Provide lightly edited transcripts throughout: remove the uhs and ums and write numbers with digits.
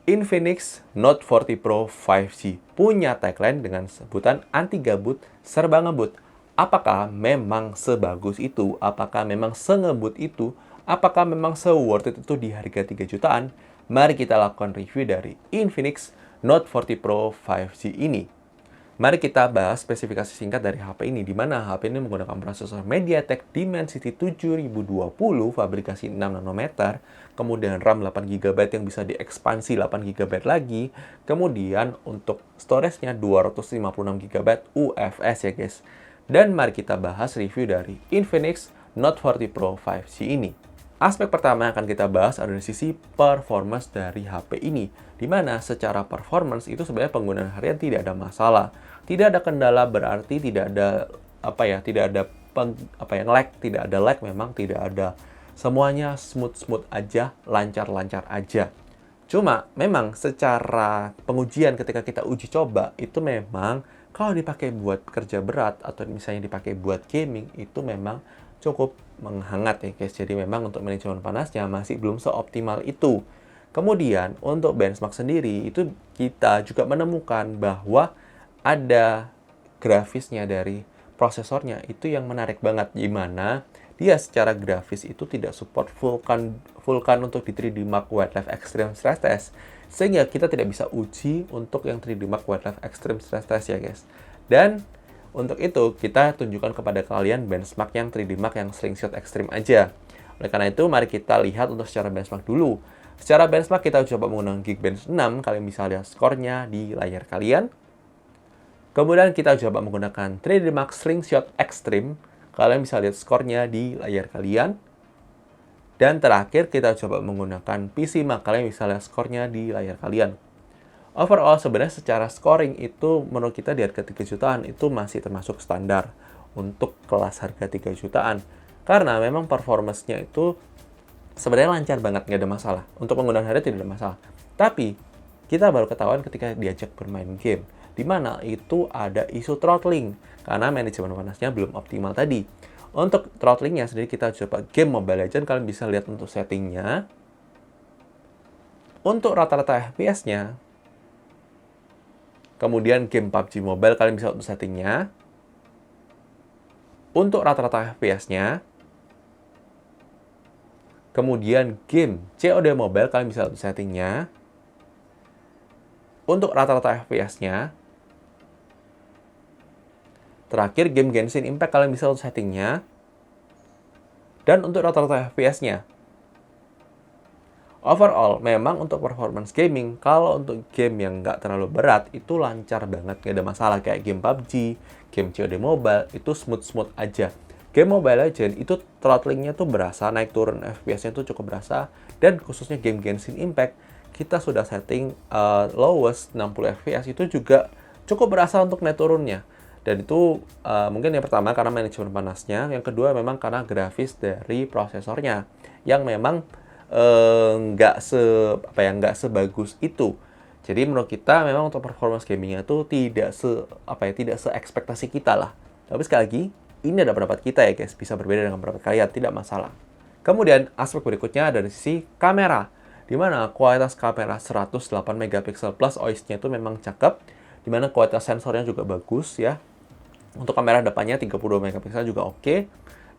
Infinix Note 40 Pro 5G punya tagline dengan sebutan anti gabut, serba ngebut. Apakah memang sebagus itu? Apakah memang sengebut itu? Apakah memang se-worth it itu di harga 3 jutaan? Mari kita lakukan review dari Infinix Note 40 Pro 5G ini. Mari kita bahas spesifikasi singkat dari HP ini, di mana HP ini menggunakan prosesor MediaTek Dimensity 7020 fabrikasi 6 nanometer, kemudian RAM 8GB yang bisa diekspansi 8GB lagi, kemudian untuk storage-nya 256GB UFS ya guys. Dan mari kita bahas review dari Infinix Note 40 Pro 5G ini. Aspek pertama yang akan kita bahas adalah sisi performance dari HP ini, di mana secara performance itu sebenarnya penggunaan harian tidak ada masalah, tidak ada kendala berarti tidak ada lag, tidak ada lag, memang tidak ada, semuanya smooth aja, lancar aja. Cuma memang secara pengujian ketika kita uji coba itu memang kalau dipakai buat kerja berat atau misalnya dipakai buat gaming itu memang cukup menghangat ya guys. Jadi memang untuk manajemen panasnya masih belum seoptimal itu. Kemudian untuk benchmark sendiri itu kita juga menemukan bahwa ada grafisnya dari prosesornya itu yang menarik banget, di mana dia secara grafis itu tidak support Vulkan untuk di 3D Mark Wildlife Extreme Stress Test, sehingga kita tidak bisa uji untuk yang 3D Mark Wildlife Extreme Stress Test ya guys. Dan untuk itu kita tunjukkan kepada kalian benchmark yang 3D Mark yang Slingshot Extreme aja. Oleh karena itu mari kita lihat untuk secara benchmark dulu. Secara benchmark kita coba menggunakan Geekbench 6, kalian bisa lihat skornya di layar kalian. Kemudian kita coba menggunakan 3D Mark Slingshot Extreme. Kalian bisa lihat skornya di layar kalian. Dan terakhir kita coba menggunakan PC Mark. Kalian bisa lihat skornya di layar kalian. Overall sebenarnya secara scoring itu menurut kita di harga 3 jutaan itu masih termasuk standar untuk kelas harga 3 jutaan. Karena memang performance-nya itu sebenarnya lancar banget, nggak ada masalah. Untuk penggunaan harian tidak ada masalah. Tapi kita baru ketahuan ketika diajak bermain game, di mana itu ada isu throttling karena manajemen panasnya belum optimal tadi. Untuk throttlingnya sendiri kita coba game Mobile Legends, kalian bisa lihat untuk settingnya. Untuk rata-rata FPS-nya, kemudian game PUBG Mobile kalian bisa untuk settingnya. Untuk rata-rata FPS-nya, kemudian game COD Mobile kalian bisa untuk settingnya. Untuk rata-rata FPS-nya, terakhir game Genshin Impact kalian bisa untuk settingnya. Dan untuk rata-rata FPS-nya, overall memang untuk performance gaming, kalau untuk game yang nggak terlalu berat itu lancar banget, nggak ada masalah. Kayak game PUBG, game COD Mobile itu smooth aja. Game Mobile Legends itu throttlingnya tuh berasa, naik turun FPS-nya tuh cukup berasa. Dan khususnya game Genshin Impact kita sudah setting lowest 60 fps itu juga cukup berasa untuk naik turunnya. Dan itu mungkin yang pertama karena manajemen panasnya, yang kedua memang karena grafis dari prosesornya yang memang nggak sebagus itu. Jadi menurut kita memang untuk performance gamingnya itu tidak se-ekspektasi kita lah. Tapi sekali lagi, ini ada pendapat kita ya guys, bisa berbeda dengan pendapat kalian, tidak masalah. Kemudian aspek berikutnya dari sisi kamera, di mana kualitas kamera 108 megapiksel plus OIS-nya itu memang cakep, di mana kualitas sensornya juga bagus ya. Untuk kamera depannya 32 megapiksel juga oke.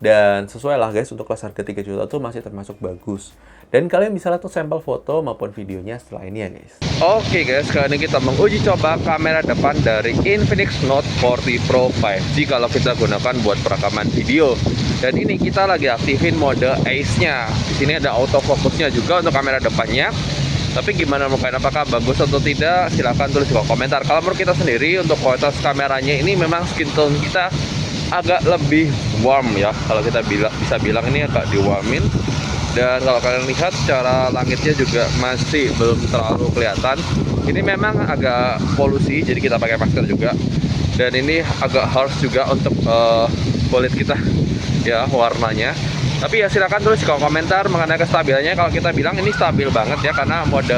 Dan sesuai lah guys, untuk kelas harga 3 juta itu masih termasuk bagus. Dan kalian bisa lihat tuh sampel foto maupun videonya setelah ini ya guys. Oke guys, kali ini kita menguji coba kamera depan dari Infinix Note 40 Pro 5G kalau kita gunakan buat perekaman video. Dan ini kita lagi aktifin mode Ace-nya. Di sini ada autofocusnya juga untuk kamera depannya. Tapi gimana mungkin, apakah bagus atau tidak? Silahkan tulis di kolom komentar. Kalau menurut kita sendiri untuk kualitas kameranya ini memang skin tone kita agak lebih warm ya. Kalau kita bisa bilang ini agak diwarmin. Dan kalau kalian lihat secara langitnya juga masih belum terlalu kelihatan. Ini memang agak polusi, jadi kita pakai masker juga. Dan ini agak harsh juga untuk kulit kita ya warnanya. Tapi ya silakan tulis di kolom komentar mengenai kestabilannya. Kalau kita bilang ini stabil banget ya karena mode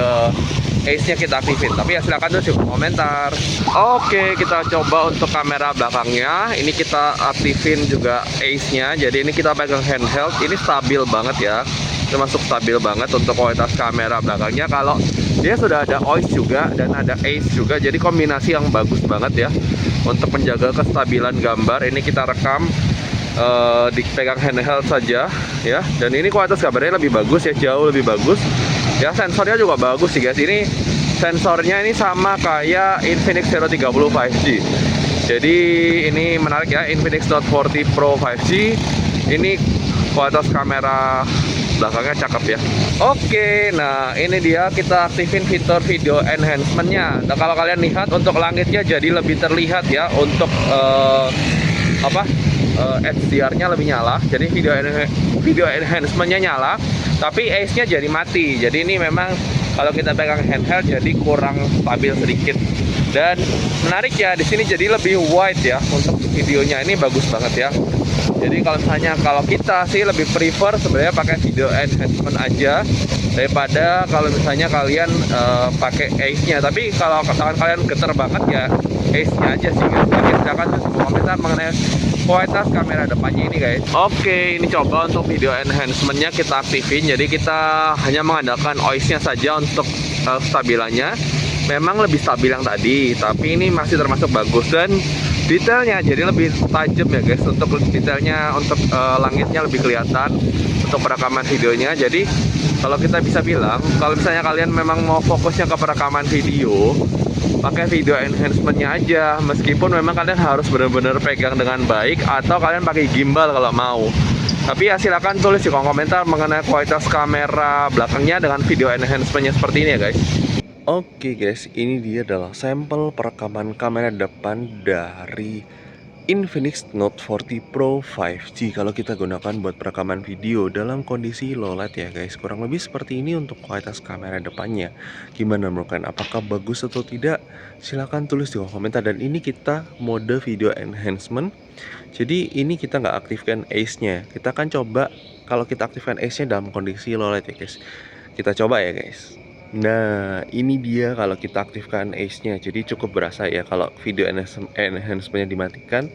Ace-nya kita aktifin. Tapi ya silakan tulis di kolom komentar. Oke, kita coba untuk kamera belakangnya. Ini kita aktifin juga Ace-nya. Jadi ini kita pegang handheld. Ini stabil banget ya. termasuk stabil banget untuk kualitas kamera belakangnya. Kalau dia sudah ada OIS juga dan ada ACE juga, jadi kombinasi yang bagus banget ya untuk menjaga kestabilan gambar. Ini kita rekam dipegang handheld saja ya, dan ini kualitas gambarnya lebih bagus ya, jauh lebih bagus ya. Sensornya juga bagus sih guys, ini sensornya ini sama kayak Infinix Hero 30 5G. Jadi ini menarik ya, Infinix Note 40 Pro 5G. Ini kualitas kamera belakangnya cakep ya. Oke, nah ini dia kita aktifin fitur video enhancement-nya. Nah, kalau kalian lihat untuk langitnya jadi lebih terlihat ya, untuk HDR-nya lebih nyala. Jadi video enhancement-nya nyala, tapi ACE-nya jadi mati. Jadi ini memang kalau kita pegang handheld jadi kurang stabil sedikit. Dan menarik ya, di sini jadi lebih wide ya untuk videonya, ini bagus banget ya. Jadi kalau misalnya kalau kita sih lebih prefer sebenarnya pakai video enhancement aja daripada kalau misalnya kalian pakai ACE-nya. Tapi kalau tangan kalian geter banget ya ACE-nya aja sih guys. Oke, silakan komentar mengenai kualitas kamera depannya ini guys. Oke, ini coba untuk video enhancement-nya kita aktifin. Jadi kita hanya mengandalkan OIS-nya saja untuk stabilannya. Memang lebih stabil yang tadi, tapi ini masih termasuk bagus. Dan detailnya jadi lebih tajam ya guys. Untuk detailnya, untuk langitnya lebih kelihatan untuk perekaman videonya. Jadi kalau kita bisa bilang, kalau misalnya kalian memang mau fokusnya ke perekaman video, pakai video enhancement-nya aja. Meskipun memang kalian harus benar-benar pegang dengan baik, atau kalian pakai gimbal kalau mau. Tapi ya silakan tulis di kolom komentar mengenai kualitas kamera belakangnya dengan video enhancement-nya seperti ini ya guys. Oke guys, ini dia adalah sampel perekaman kamera depan dari Infinix Note 40 Pro 5G. Kalau kita gunakan buat perekaman video dalam kondisi low light ya guys, kurang lebih seperti ini untuk kualitas kamera depannya. Gimana menurut kalian, apakah bagus atau tidak? Silahkan tulis di kolom komentar. Dan ini kita mode video enhancement. Jadi ini kita nggak aktifkan ACE-nya. Kita akan coba kalau kita aktifkan ACE-nya dalam kondisi low light ya guys. Kita coba ya guys. Nah, ini dia kalau kita aktifkan ACE-nya. Jadi cukup berasa ya kalau video enhancement-nya dimatikan,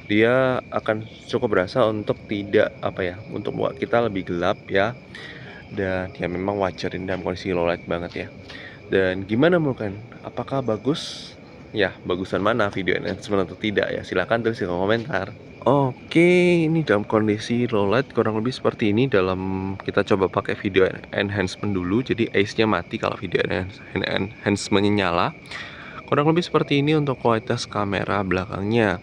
dia akan cukup berasa untuk tidak untuk buat kita lebih gelap ya. Dan ya memang wajar ini dalam kondisi low light banget ya. Dan gimana menurut kalian? Apakah bagus? Ya, bagusan mana, video enhancement atau tidak ya? Silahkan tulis di kolom komentar. Oke, ini dalam kondisi low light kurang lebih seperti ini. Dalam kita coba pakai video enhancement dulu. Jadi ACE-nya mati kalau video enhancement-nya nyala. Kurang lebih seperti ini untuk kualitas kamera belakangnya.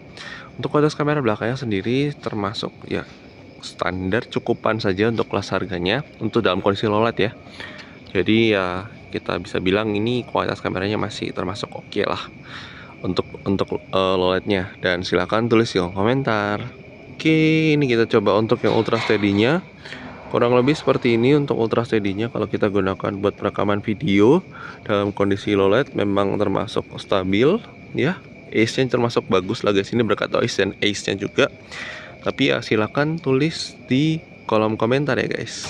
Untuk kualitas kamera belakangnya sendiri termasuk ya standar, cukupan saja untuk kelas harganya untuk dalam kondisi low light ya. Jadi ya kita bisa bilang ini kualitas kameranya masih termasuk oke lah untuk low light-nya. Dan silahkan tulis di kolom komentar. Oke, ini kita coba untuk yang ultra steady-nya. Kurang lebih seperti ini untuk ultra steady-nya. Kalau kita gunakan buat perekaman video dalam kondisi low light memang termasuk stabil ya. ACE-nya termasuk bagus lah guys, ini berkat OIS dan ACE-nya juga. Tapi ya silahkan tulis di kolom komentar ya guys.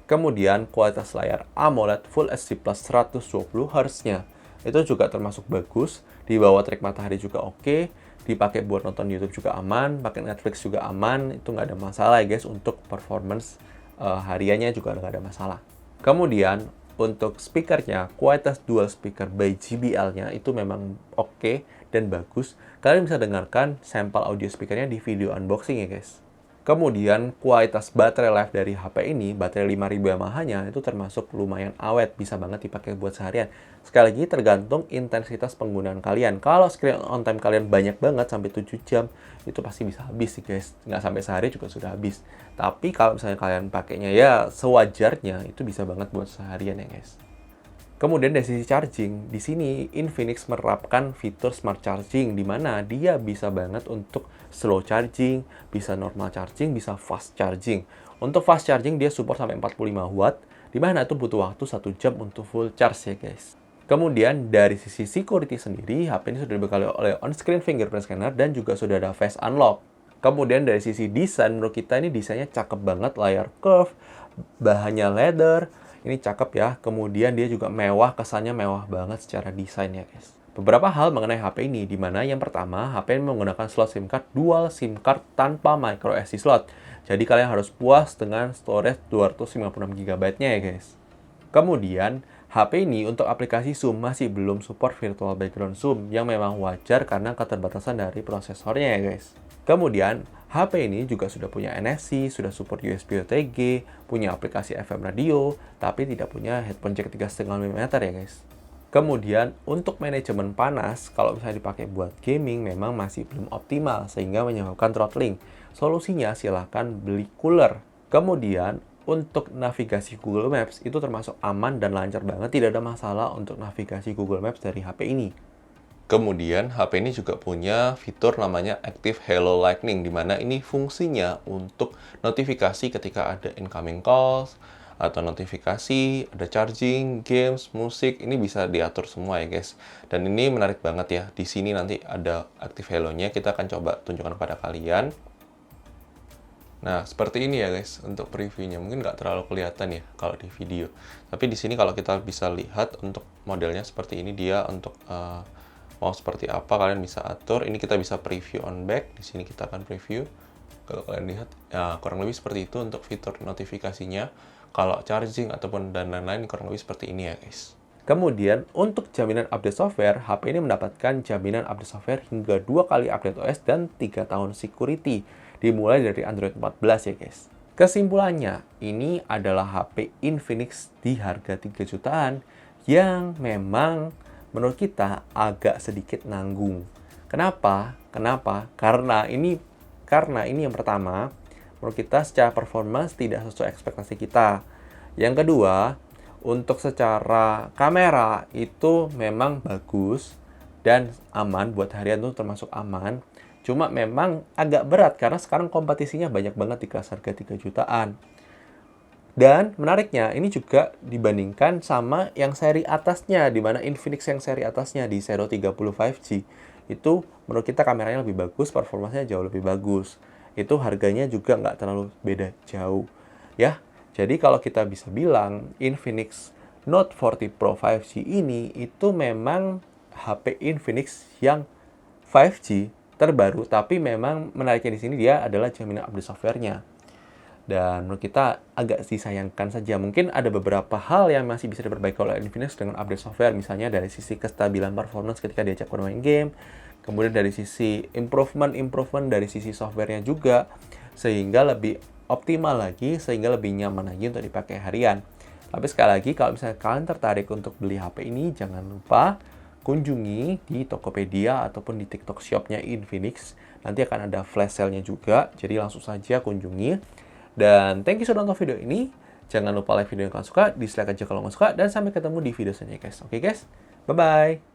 Kemudian kualitas layar AMOLED Full HD Plus 120 Hz-nya itu juga termasuk bagus, di bawah terik matahari juga oke, dipakai buat nonton YouTube juga aman, pakai Netflix juga aman, itu nggak ada masalah ya guys. Untuk performance hariannya juga nggak ada masalah. Kemudian untuk speakernya, kualitas dual speaker by JBL-nya itu memang oke dan bagus. Kalian bisa dengarkan sampel audio speakernya di video unboxing ya guys. Kemudian kualitas baterai life dari HP ini, baterai 5000 mAh-nya itu termasuk lumayan awet, bisa banget dipakai buat seharian. Sekali lagi tergantung intensitas penggunaan kalian. Kalau screen on time kalian banyak banget sampai 7 jam, itu pasti bisa habis sih guys. Nggak sampai sehari juga sudah habis. Tapi kalau misalnya kalian pakainya ya sewajarnya, itu bisa banget buat seharian ya guys. Kemudian dari sisi charging, di sini Infinix menerapkan fitur smart charging di mana dia bisa banget untuk slow charging, bisa normal charging, bisa fast charging. Untuk fast charging dia support sampai 45 watt, di mana itu butuh waktu 1 jam untuk full charge ya guys. Kemudian dari sisi security sendiri, HP ini sudah dibekali oleh on-screen fingerprint scanner dan juga sudah ada face unlock. Kemudian dari sisi desain, menurut kita ini desainnya cakep banget, layar curve, bahannya leather, ini cakep ya. Kemudian dia juga mewah, kesannya mewah banget secara desain ya guys. Beberapa hal mengenai HP ini, di mana yang pertama, HP ini menggunakan slot SIM card, dual SIM card tanpa micro SD slot. Jadi kalian harus puas dengan storage 256 GB-nya ya guys. Kemudian, HP ini untuk aplikasi zoom masih belum support virtual background zoom, yang memang wajar karena keterbatasan dari prosesornya ya guys. Kemudian, HP ini juga sudah punya NFC, sudah support USB OTG, punya aplikasi FM radio, tapi tidak punya headphone jack 3,5 mm ya guys. Kemudian, untuk manajemen panas, kalau misalnya dipakai buat gaming memang masih belum optimal, sehingga menyebabkan throttling. Solusinya silahkan beli cooler. Kemudian, untuk navigasi Google Maps itu termasuk aman dan lancar banget, tidak ada masalah untuk navigasi Google Maps dari HP ini. Kemudian, HP ini juga punya fitur namanya Active Hello Lightning, di mana ini fungsinya untuk notifikasi ketika ada incoming calls, atau notifikasi, ada charging, games, musik, ini bisa diatur semua ya guys. Dan ini menarik banget ya, di sini nanti ada Active Hello-nya, kita akan coba tunjukkan kepada kalian. Nah, seperti ini ya guys untuk previewnya. Mungkin nggak terlalu kelihatan ya kalau di video. Tapi di sini kalau kita bisa lihat untuk modelnya seperti ini, dia untuk mau seperti apa kalian bisa atur. Ini kita bisa preview on back. Di sini kita akan preview. Kalau kalian lihat, ya kurang lebih seperti itu untuk fitur notifikasinya. Kalau charging ataupun dan lain-lain kurang lebih seperti ini ya guys. Kemudian untuk jaminan update software, HP ini mendapatkan jaminan update software hingga 2 kali update OS dan 3 tahun security. Dimulai dari Android 14 ya guys. Kesimpulannya, ini adalah HP Infinix di harga 3 jutaan yang memang menurut kita agak sedikit nanggung. Kenapa? Karena ini yang pertama, menurut kita secara performance tidak sesuai ekspektasi kita. Yang kedua, untuk secara kamera itu memang bagus dan aman, buat harian tuh termasuk aman. Cuma memang agak berat karena sekarang kompetisinya banyak banget di kelas harga 3 jutaan. Dan menariknya, ini juga dibandingkan sama yang seri atasnya, di mana Infinix yang seri atasnya di Zero 30 5G. Itu menurut kita kameranya lebih bagus, performanya jauh lebih bagus. Itu harganya juga nggak terlalu beda jauh. Ya, jadi kalau kita bisa bilang, Infinix Note 40 Pro 5G ini itu memang HP Infinix yang 5G terbaru, tapi memang menariknya di sini dia adalah jaminan update software-nya. Dan menurut kita agak disayangkan saja. Mungkin ada beberapa hal yang masih bisa diperbaiki oleh Infinix dengan update software, misalnya dari sisi kestabilan performance ketika diajak bermain game, kemudian dari sisi improvement dari sisi software-nya juga, sehingga lebih optimal lagi, sehingga lebih nyaman lagi untuk dipakai harian. Tapi sekali lagi, kalau misalnya kalian tertarik untuk beli HP ini, jangan lupa kunjungi di Tokopedia ataupun di TikTok Shop-nya Infinix. Nanti akan ada flash sale-nya juga, jadi langsung saja kunjungi. Dan thank you sudah nonton video ini. Jangan lupa like video yang kalian suka, dislike aja kalau nggak suka, dan sampai ketemu di video selanjutnya guys. Oke guys, bye-bye!